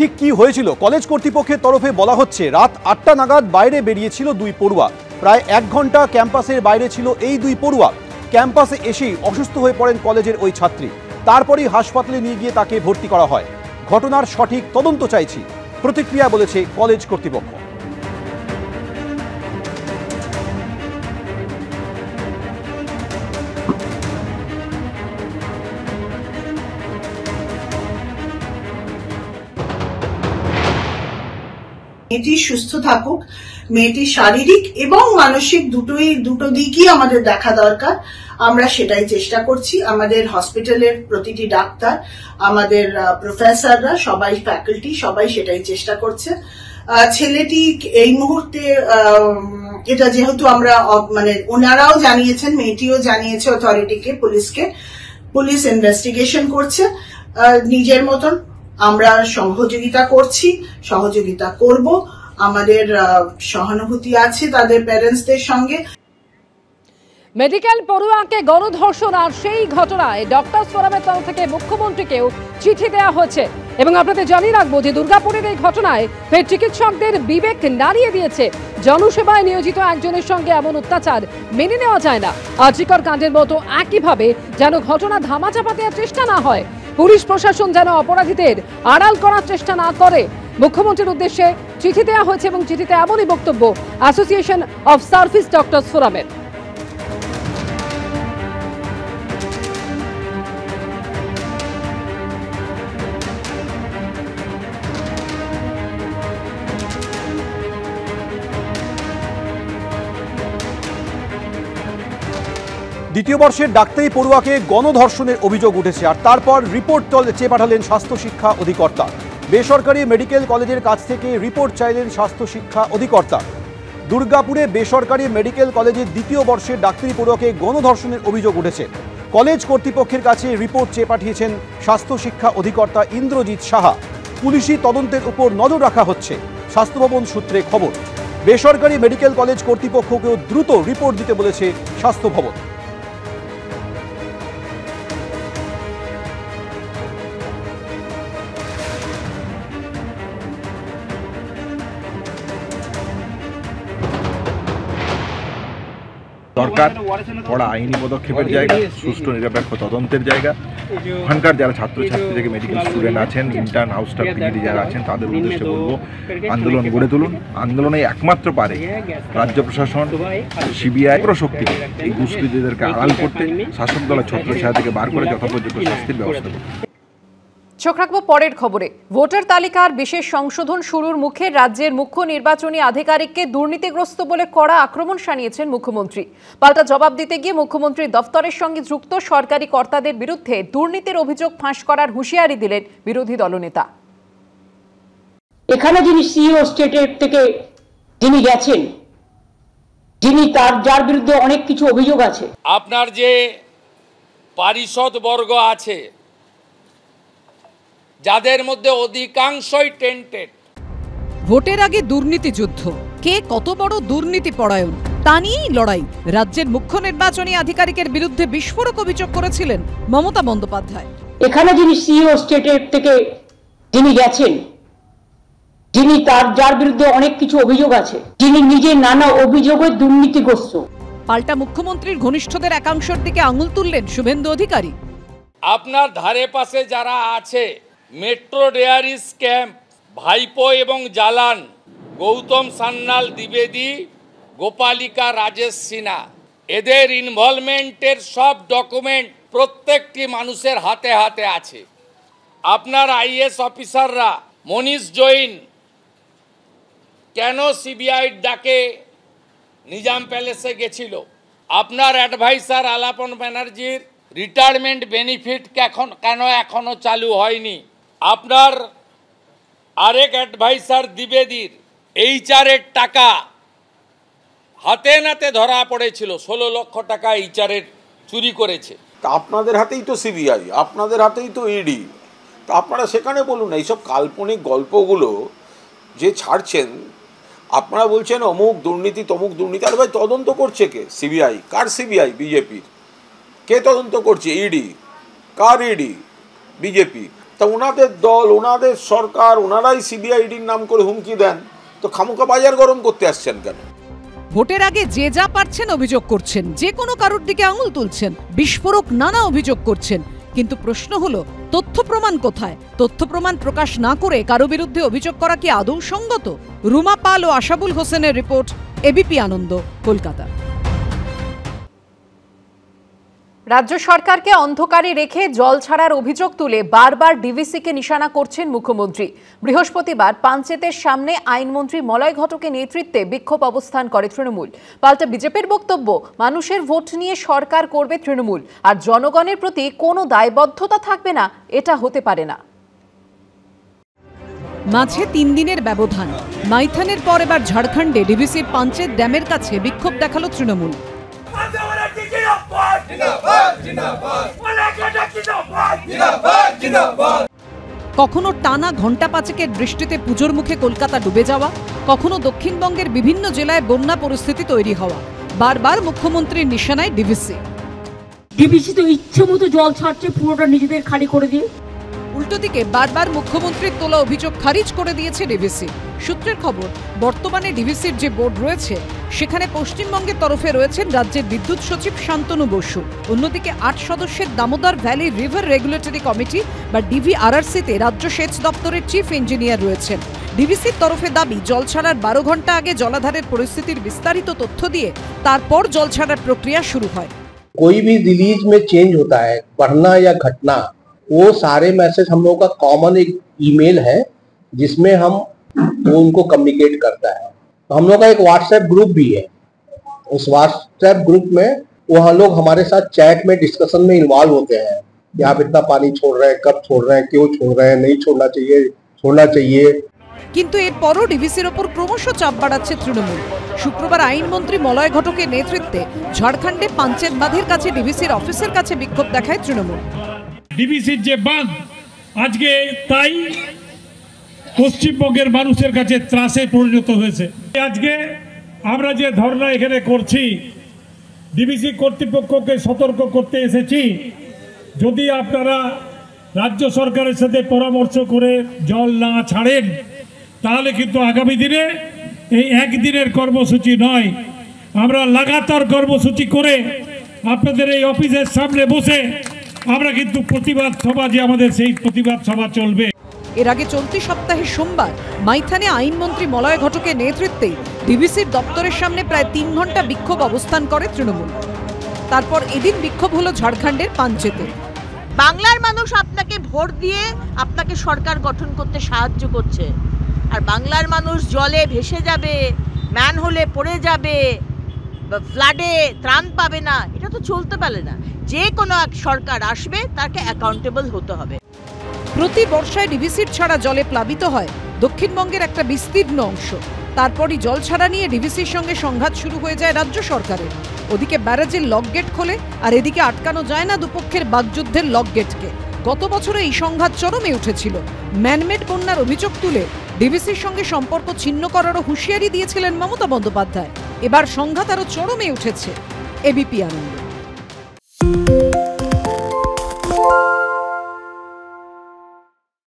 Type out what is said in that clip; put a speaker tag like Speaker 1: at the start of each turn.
Speaker 1: ঠিক কি হয়েছিল? কলেজ কর্তৃপক্ষের তরফে বলা হচ্ছে রাত ৮টা নাগাদ বাইরে বেরিয়েছিল দুই পড়ুয়া। প্রায় ১ ঘন্টা ক্যাম্পাসের বাইরে ছিল এই দুই পড়ুয়া। ক্যাম্পাসে এসেই অসুস্থ হয়ে পড়েন কলেজের ওই ছাত্রী। তারপরেই হাসপাতালে নিয়ে গিয়ে তাকে ভর্তি করা হয়। ঘটনার সঠিক তদন্ত চাইছি, প্রতিক্রিয়া বলেছে কলেজ কর্তৃপক্ষ।
Speaker 2: মেয়েটি সুস্থ থাকুক, মেয়েটি শারীরিক এবং মানসিক দুটো দিকই আমাদের দেখা দরকার। আমরা সেটাই চেষ্টা করছি। আমাদের হসপিটালের প্রতিটি ডাক্তার, আমাদের প্রফেসররা, সবাই ফ্যাকাল্টি, সবাই সেটাই চেষ্টা করছে। ছেলেটি এই মুহূর্তে এটা যেহেতু আমরা মানে ওনারাও জানিয়েছেন, মেয়েটিও জানিয়েছে অথরিটিকে, পুলিশকে। পুলিশ ইনভেস্টিগেশন করছে নিজের মতন। আমরা সহযোগিতা করছি, সহযোগিতা করব। আমাদের সহানুভূতি আছে তাদের প্যারেন্টসদের সঙ্গে।
Speaker 3: মেডিকেল পড়ুয়াকে গণধর্ষণ আর সেই ঘটনায় ডক্টরস ফোরামের তরফ থেকে মুখ্যমন্ত্রীকেও চিঠি দেওয়া হয়েছে। এবং আপনাদের জানিয়ে রাখবো যে দুর্গাপুরের এই ঘটনায় ফের চিকিৎসকদের বিবেক নাড়িয়ে দিয়েছে। জনসেবায় নিয়োজিত একজনের সঙ্গে এমন অত্যাচার মেনে নেওয়া যায় না। আরজিকর কাণ্ডের মতো একইভাবে যেন ঘটনা ধামাচাপা দেওয়ার চেষ্টা না হয়, পুলিশ প্রশাসন যেন অপরাধীদের আড়াল করার চেষ্টা না করে, মুখ্যমন্ত্রীর উদ্দেশ্যে চিঠি দেওয়া হয়েছে। এবং চিঠিতে এমনই বক্তব্য অ্যাসোসিয়েশন অফ সার্ভিস ডক্টরস ফোরামের।
Speaker 1: দ্বিতীয় বর্ষের ডাক্তারি পড়ুয়াকে গণধর্ষণের অভিযোগ উঠেছে, আর তারপর রিপোর্ট চেয়ে পাঠালেন স্বাস্থ্য শিক্ষা অধিকর্তা। বেসরকারি মেডিকেল কলেজের কাছ থেকে রিপোর্ট চাইলেন স্বাস্থ্য শিক্ষা অধিকর্তা। দুর্গাপুরে বেসরকারি মেডিকেল কলেজের দ্বিতীয় বর্ষের ডাক্তারি পড়ুয়াকে গণধর্ষণের অভিযোগ উঠেছে। কলেজ কর্তৃপক্ষের কাছে রিপোর্ট চেয়ে পাঠিয়েছেন স্বাস্থ্য শিক্ষা অধিকর্তা ইন্দ্রজিৎ সাহা। পুলিশি তদন্তের উপর নজর রাখা হচ্ছে, স্বাস্থ্য ভবন সূত্রে খবর। বেসরকারি মেডিকেল কলেজ কর্তৃপক্ষকেও দ্রুত রিপোর্ট দিতে বলেছে স্বাস্থ্য ভবন।
Speaker 4: সরকার কড়া আইনি পদক্ষেপের জায়গা, সুষ্ঠু নিরপেক্ষ তদন্তের জায়গা। ওখানকার যারা ছাত্রছাত্রী থেকে মেডিকেল স্টুডেন্ট আছেন, ইন্টার্ন, হাউস স্টাফ, পিজিডি যারা আছেন, তাদের উদ্দেশ্যে বলবো আন্দোলন গড়ে তুলুন। আন্দোলনে একমাত্র পারে রাজ্য প্রশাসন, সিবিআই প্রশক্তি এই দুষ্কৃতীদেরকে আড়াল করতে, শাসক দলের ছত্রছায়া থেকে বার করে যথোপযুক্ত শাস্তির ব্যবস্থা করতে।
Speaker 3: চোখ রাখবো পরের খবরে। ভোটার তালিকার বিশেষ সংশোধন শুরুর মুখে রাজ্যের মুখ্য নির্বাচনী আধিকারিককে দুর্নীতিগ্রস্ত বলে কড়া আক্রমণ শানিয়েছেন মুখ্যমন্ত্রী। পাল্টা জবাব দিতে গিয়ে মুখ্যমন্ত্রীর দফতরের সঙ্গে যুক্ত সরকারি কর্তাদের বিরুদ্ধে দুর্নীতির অভিযোগ ফাঁস করার হুঁশিয়ারি দিলেন বিরোধী দলনেতা।
Speaker 5: এখানে যিনি সিইও স্টেটের থেকে যিনি গেছেন, যিনি যার বিরুদ্ধে অনেক কিছু অভিযোগ আছে,
Speaker 6: আপনার যে পারিষদ বর্গ আছে যাদের মধ্যে অধিকাংশই টেন্টেড।
Speaker 7: ভোটের আগে দুর্নীতি যুদ্ধ, কে কত বড় দুর্নীতি পরায়ণ তা নিয়েই লড়াই। রাজ্যের মুখ্য নির্বাচনী আধিকারিকের বিরুদ্ধে বিস্ফোরক অভিযোগ করেছিলেন মমতা বন্দ্যোপাধ্যায়।
Speaker 5: এখানে যিনি সিইও স্টেটের থেকে যিনি গেছেন, যিনি যার বিরুদ্ধে অনেক কিছু অভিযোগ আছে, যিনি নিজে নানা অভিযোগে দুর্নীতিগ্রস্ত।
Speaker 7: পাল্টা মুখ্যমন্ত্রীর ঘনিষ্ঠদের একাংশের দিকে আঙুল তুললেন শুভেন্দু অধিকারী।
Speaker 6: আপনার ধারে পাশে যারা আছে, মেট্রো ডেয়ারি স্ক্যাম, ভাইপো এবং জালান, গৌতম সান্যাল, দ্বিবেদী, গোপালিকা, রাজেশ সিনহা, এদের ইনভলভমেন্টের সব ডকুমেন্ট প্রত্যেকটি মানুষের হাতে হাতে আছে। আপনার আইএস অফিসাররা, মনীষ জৈন কেন সিবিআইর ডাকে নিজাম প্যালেসে গেছিল? আপনার অ্যাডভাইসার আলাপন ব্যানার্জির রিটায়ারমেন্ট বেনিফিট কেন এখনো চালু হয়নি? আপনার আরেক অ্যাডভাইসার দ্বিবেদীর এইচআরের টাকা হাতে নাতে ধরা পড়েছিল, 16 লক্ষ টাকা এইচআরের চুরি করেছে।
Speaker 8: আপনাদের হাতেই তো সিবিআই, আপনাদের হাতেই তো ইডি। তা আপনারা সেখানে বলুন, এইসব কাল্পনিক গল্পগুলো যে ছাড়ছেন, আপনারা বলছেন অমুক দুর্নীতি তমুক দুর্নীতি। আর ভাই তদন্ত করছে কে? সিবিআই। কার সিবিআই? বিজেপির। কে তদন্ত করছে? ইডি। কার ইডি? বিজেপি। তা ওনাদের দল, ওনাদের সরকার, ওনারাই সিবিআইডির নাম করে হুমকি দেন, তো খামোকা বাজার গরম করতে আসছেন কেন?
Speaker 7: ভোটের আগে যে যা পারছেন অভিযোগ করছেন, যে কোনো কারোর দিকে আঙুল তুলছেন, বিস্ফোরক নানা অভিযোগ করছেন, কিন্তু প্রশ্ন হলো তথ্য প্রমাণ কোথায়? তথ্য প্রমাণ প্রকাশ না করে কারো বিরুদ্ধে অভিযোগ করা কি আদৌ সঙ্গত? রুমা পাল ও আশাবুল হোসেনের রিপোর্ট, এবিপি আনন্দ, কলকাতা।
Speaker 9: রাজ্য সরকারকে অন্ধকারে রেখে জল ছাড়ার অভিযোগ তুলে বারবার ডিভিসিকে নিশানা করছেন মুখ্যমন্ত্রী। বৃহস্পতিবার পাঞ্চেতের সামনে আইনমন্ত্রী মলয় ঘটকের নেতৃত্বে বিক্ষোভ অবস্থান করে তৃণমূল। পাল্টা বিজেপির বক্তব্য, মানুষের ভোট নিয়ে সরকার করবে তৃণমূল, আর জনগণের প্রতি কোনো দায়বদ্ধতা থাকবে না, এটা হতে পারে না।
Speaker 7: মাঝে 3 দিনের ব্যবধান। মাইথানের পর এবার ঝাড়খণ্ডে ডিভিসির পাঞ্চেত ড্যামের কাছে বিক্ষোভ দেখালো তৃণমূল। কখনো টানা ঘণ্টা 5 বৃষ্টিতে পুজোর মুখে কলকাতা ডুবে যাওয়া, কখনো দক্ষিণবঙ্গের বিভিন্ন জেলায় বন্যা পরিস্থিতি তৈরি হওয়া, বারবার মুখ্যমন্ত্রীর নিশানায় ডিভিসি।
Speaker 5: ডিভিসি তো ইচ্ছে মতো জল ছাড়ছে, পুরোটা নিজেদের খালি করে দিয়ে।
Speaker 7: উল্টো দিকে বারবার মুখ্যমন্ত্রীর তোলা অভিযোগ খারিজ করে দিয়েছে ডিভিসি। সূত্রের খবর, বর্তমানে ডিভিসির যে বোর্ড রয়েছে সেখানে পশ্চিমবঙ্গের তরফে রয়েছেন রাজ্যের বিদ্যুৎ সচিব শান্তনু বসু। অন্যদিকে 8 সদস্যের Damodar valley river regulatory committee বা ডিভিআরআরসিতে রাজ্য সেচ দপ্তরের চিফ ইঞ্জিনিয়ার রয়েছেন। ডিভিসির তরফে দাবি, জল ছাড়ার 12 ঘন্টা আগে জলাধারের পরিস্থিতির বিস্তারিত তথ্য দিয়ে তারপর জল ছাড়ার प्रक्रिया शुरू হয়।
Speaker 10: कोई भी रिलीज में चेंज होता है, बढ़ना या घटना, वो सारे मैसेज हम लोगों का कॉमन एक ईमेल है जिसमें हम वो उनको कम्युनिकेट करता है। तो हम लोग का एक व्हाट्सएप ग्रुप भी है। उस व्हाट्सएप ग्रुप में वो हम लोग हमारे साथ चैट में डिस्कशन में इन्वॉल्व होते हैं कि आप इतना पानी छोड़ रहे हैं, कब छोड़ रहे हैं, क्यों छोड़ रहे हैं, नहीं छोड़ना चाहिए, छोड़ना चाहिए।
Speaker 7: কিন্তু এরপরও ডিভিসির ওপর ক্রমশ চাপ বাড়াচ্ছে তৃণমূল। শুক্রবার আইনমন্ত্রী মলয় ঘটকের নেতৃত্বে ঝাড়খণ্ডে পাঞ্চেত বাঁধের কাছে ডিভিসির অফিসের কাছে বিক্ষোভ দেখায় তৃণমূল।
Speaker 11: ডিভিসির যে বাঁধ আজকে তাই পশ্চিমবঙ্গের মানুষের কাছে ত্রাসে পরিণত হয়েছে। আজকে আমরা যে ধর্ণা এখানে করছি, ডিভিসি কর্তৃপক্ষকে সতর্ক করতে এসেছি, যদি আপনারা রাজ্য সরকারের সাথে পরামর্শ করে জল না ছাড়েন তাহলে কিন্তু আগামী দিনে এই একদিনের কর্মসূচি নয়, আমরা লাগাতার কর্মসূচি করে আপনাদের এই অফিসের সামনে বসে আমরা কিন্তু প্রতিবাদ সভা, যে আমাদের সেই প্রতিবাদ সভা চলবে।
Speaker 7: এর আগে চলতি সপ্তাহে সোমবার মাইথানে আইনমন্ত্রী মলয় ঘটকের নেতৃত্বে ডিভিসির দপ্তরের সামনে প্রায় 3 ঘন্টা বিক্ষোভ অবস্থান করে তৃণমূল। তারপর এদিন বিক্ষোভ হলো ঝাড়খণ্ডের পাঞ্চেতে।
Speaker 12: বাংলার মানুষ আপনাকে ভোট দিয়ে আপনাকে সরকার গঠন করতে সাহায্য করছে, আর বাংলার মানুষ জলে ভেসে যাবে, ম্যানহোলে পড়ে যাবে, ফ্লাডে ত্রাণ পাবে না, এটা তো চলতে পারে না। যে কোনো এক সরকার আসবে, তাকে অ্যাকাউন্টেবল হতে হবে।
Speaker 7: প্রতি বর্ষায় ডিভিসির ছাড়া জলে প্লাবিত হয় দক্ষিণবঙ্গের একটা বিস্তীর্ণ অংশ। তারপরই জল ছাড়া নিয়ে ডিভিসির সঙ্গে সংঘাত শুরু হয়ে যায় রাজ্য সরকারের। ওদিকে ব্যারাজের লক গেট খোলে, আর এদিকে আটকানো যায় না দুপক্ষের বাগযুদ্ধের লক গেটকে। গত বছরে এই সংঘাত চরমে উঠেছিল। ম্যানমেড বন্যার অভিযোগ তুলে ডিভিসির সঙ্গে সম্পর্ক ছিন্ন করারও হুঁশিয়ারি দিয়েছিলেন মমতা বন্দ্যোপাধ্যায়। এবার সংঘাত আরও চরমে উঠেছে। এবিপি আনন্দ।